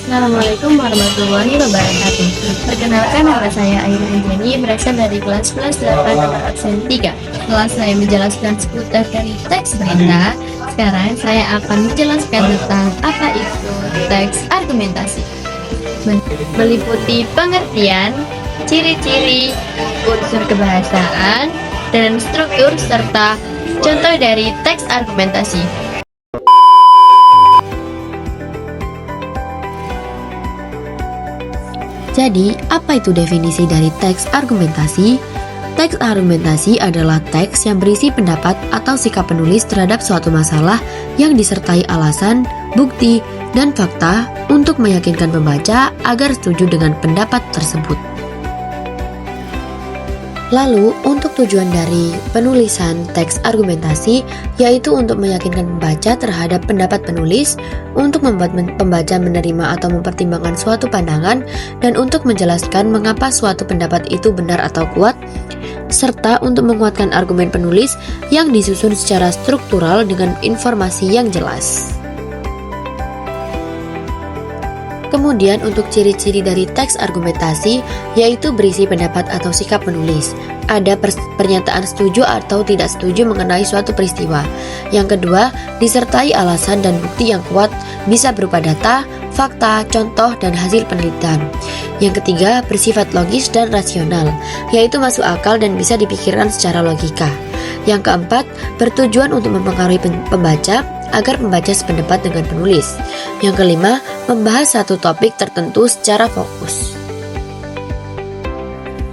Assalamualaikum warahmatullahi wabarakatuh. Perkenalkan, nama saya Aira Anjani, berasal dari kelas 8 nomor absen 3. Setelah saya menjelaskan seputar dari teks berita, sekarang saya akan menjelaskan tentang apa itu teks argumentasi. Meliputi pengertian, ciri-ciri, unsur kebahasaan, dan struktur serta contoh dari teks argumentasi. Jadi, apa itu definisi dari teks argumentasi? Teks argumentasi adalah teks yang berisi pendapat atau sikap penulis terhadap suatu masalah yang disertai alasan, bukti, dan fakta untuk meyakinkan pembaca agar setuju dengan pendapat tersebut. Lalu, untuk tujuan dari penulisan teks argumentasi, yaitu untuk meyakinkan pembaca terhadap pendapat penulis, untuk membuat pembaca menerima atau mempertimbangkan suatu pandangan, dan untuk menjelaskan mengapa suatu pendapat itu benar atau kuat, serta untuk menguatkan argumen penulis yang disusun secara struktural dengan informasi yang jelas. Kemudian untuk ciri-ciri dari teks argumentasi, yaitu berisi pendapat atau sikap penulis. Ada pernyataan setuju atau tidak setuju mengenai suatu peristiwa. Yang kedua, disertai alasan dan bukti yang kuat, bisa berupa data, fakta, contoh, dan hasil penelitian. Yang ketiga, bersifat logis dan rasional, yaitu masuk akal dan bisa dipikirkan secara logika. Yang keempat, bertujuan untuk mempengaruhi pembaca agar membaca sependapat dengan penulis. Yang kelima, membahas satu topik tertentu secara fokus.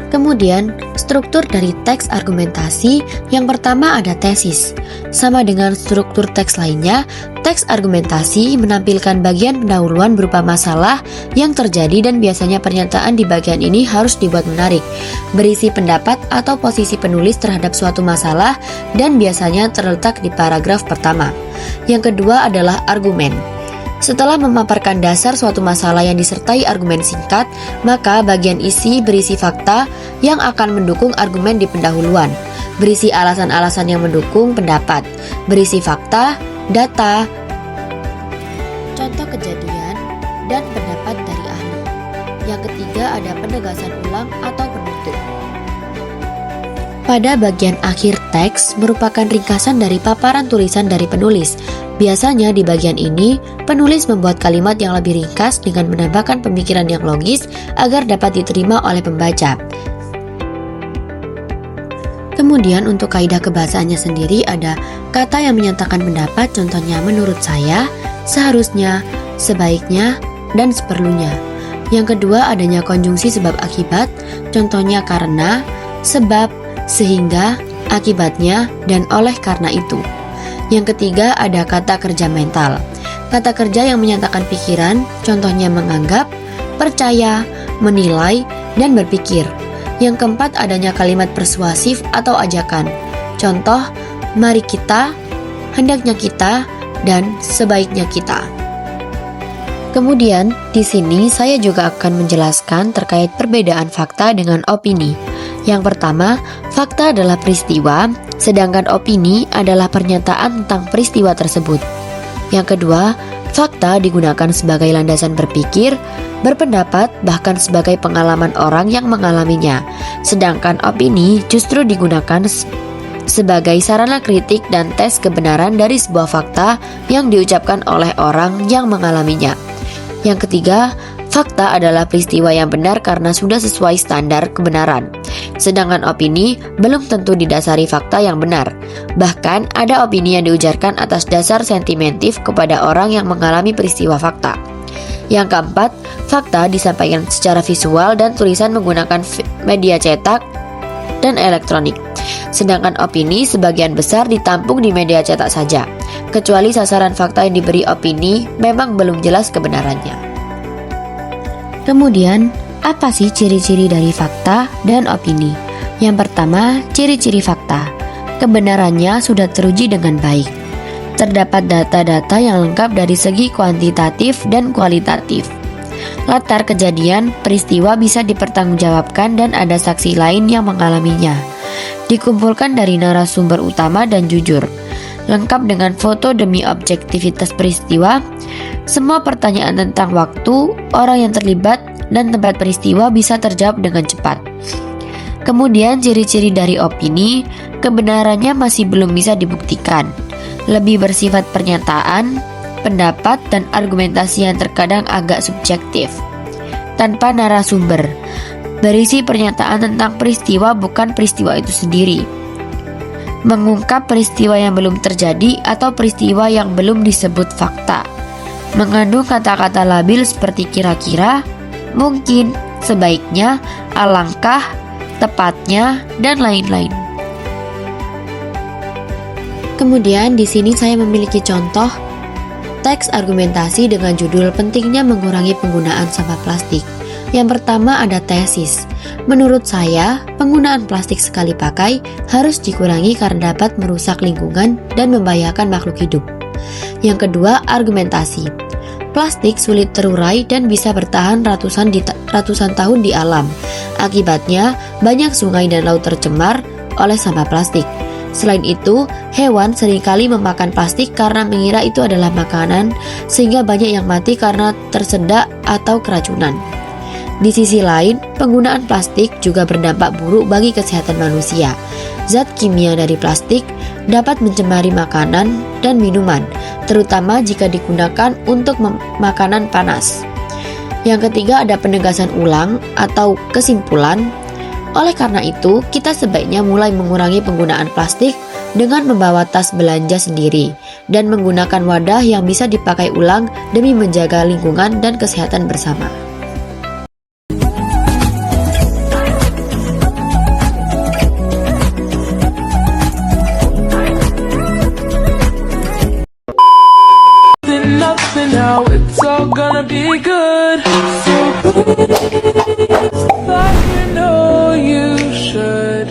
Kemudian, struktur dari teks argumentasi, yang pertama ada tesis. Sama dengan struktur teks lainnya, teks argumentasi menampilkan bagian pendahuluan berupa masalah yang terjadi dan biasanya pernyataan di bagian ini harus dibuat menarik, berisi pendapat atau posisi penulis terhadap suatu masalah dan biasanya terletak di paragraf pertama. Yang kedua adalah argumen. Setelah memaparkan dasar suatu masalah yang disertai argumen singkat, maka bagian isi berisi fakta yang akan mendukung argumen di pendahuluan, berisi alasan-alasan yang mendukung pendapat, berisi fakta, data, contoh kejadian, dan pendapat dari ahli. Yang ketiga ada penegasan ulang atau penutup. Pada bagian akhir teks merupakan ringkasan dari paparan tulisan dari penulis. Biasanya di bagian ini, penulis membuat kalimat yang lebih ringkas dengan menambahkan pemikiran yang logis agar dapat diterima oleh pembaca. Kemudian untuk kaidah kebahasaannya sendiri ada kata yang menyatakan pendapat, contohnya menurut saya, seharusnya, sebaiknya, dan seperlunya. Yang kedua adanya konjungsi sebab akibat, contohnya karena, sebab, sehingga, akibatnya, dan oleh karena itu. Yang ketiga ada kata kerja mental. Kata kerja yang menyatakan pikiran, contohnya menganggap, percaya, menilai, dan berpikir. Yang keempat adanya kalimat persuasif atau ajakan. Contoh, mari kita, hendaknya kita, dan sebaiknya kita. Kemudian, di sini saya juga akan menjelaskan terkait perbedaan fakta dengan opini. Yang pertama, fakta adalah peristiwa, sedangkan opini adalah pernyataan tentang peristiwa tersebut. Yang kedua, fakta digunakan sebagai landasan berpikir, berpendapat, bahkan sebagai pengalaman orang yang mengalaminya. Sedangkan opini justru digunakan sebagai sarana kritik dan tes kebenaran dari sebuah fakta yang diucapkan oleh orang yang mengalaminya. Yang ketiga, fakta adalah peristiwa yang benar karena sudah sesuai standar kebenaran. Sedangkan opini belum tentu didasari fakta yang benar. Bahkan ada opini yang diujarkan atas dasar sentimentif kepada orang yang mengalami peristiwa fakta. Yang keempat, fakta disampaikan secara visual dan tulisan menggunakan media cetak dan elektronik. Sedangkan opini sebagian besar ditampung di media cetak saja, kecuali sasaran fakta yang diberi opini memang belum jelas kebenarannya. Kemudian, apa sih ciri-ciri dari fakta dan opini? Yang pertama, ciri-ciri fakta. Kebenarannya sudah teruji dengan baik. Terdapat data-data yang lengkap dari segi kuantitatif dan kualitatif. Latar kejadian, peristiwa bisa dipertanggungjawabkan dan ada saksi lain yang mengalaminya. Dikumpulkan dari narasumber utama dan jujur. lengkap dengan foto demi objektivitas peristiwa. Semua pertanyaan tentang waktu, orang yang terlibat, dan tempat peristiwa bisa terjawab dengan cepat. Kemudian ciri-ciri dari opini, kebenarannya masih belum bisa dibuktikan. Lebih bersifat pernyataan, pendapat, dan argumentasi yang terkadang agak subjektif. Tanpa narasumber, berisi pernyataan tentang peristiwa bukan peristiwa itu sendiri. Mengungkap peristiwa yang belum terjadi atau peristiwa yang belum disebut fakta. Mengandung kata-kata labil seperti kira-kira, mungkin, sebaiknya, alangkah, tepatnya, dan lain-lain. Kemudian di sini saya memiliki contoh teks argumentasi dengan judul pentingnya mengurangi penggunaan sampah plastik. Yang pertama ada tesis. Menurut saya, penggunaan plastik sekali pakai harus dikurangi karena dapat merusak lingkungan dan membahayakan makhluk hidup. Yang kedua, argumentasi. Plastik sulit terurai dan bisa bertahan ratusan tahun di alam. Akibatnya, banyak sungai dan laut tercemar oleh sampah plastik. Selain itu, hewan seringkali memakan plastik karena mengira itu adalah makanan, sehingga banyak yang mati karena tersedak atau keracunan. Di sisi lain, penggunaan plastik juga berdampak buruk bagi kesehatan manusia. Zat kimia dari plastik dapat mencemari makanan dan minuman, terutama jika digunakan untuk makanan panas. Yang ketiga ada penegasan ulang atau kesimpulan. Oleh karena itu, kita sebaiknya mulai mengurangi penggunaan plastik dengan membawa tas belanja sendiri dan menggunakan wadah yang bisa dipakai ulang demi menjaga lingkungan dan kesehatan bersama. Now it's all gonna be good. So please, like you know you should.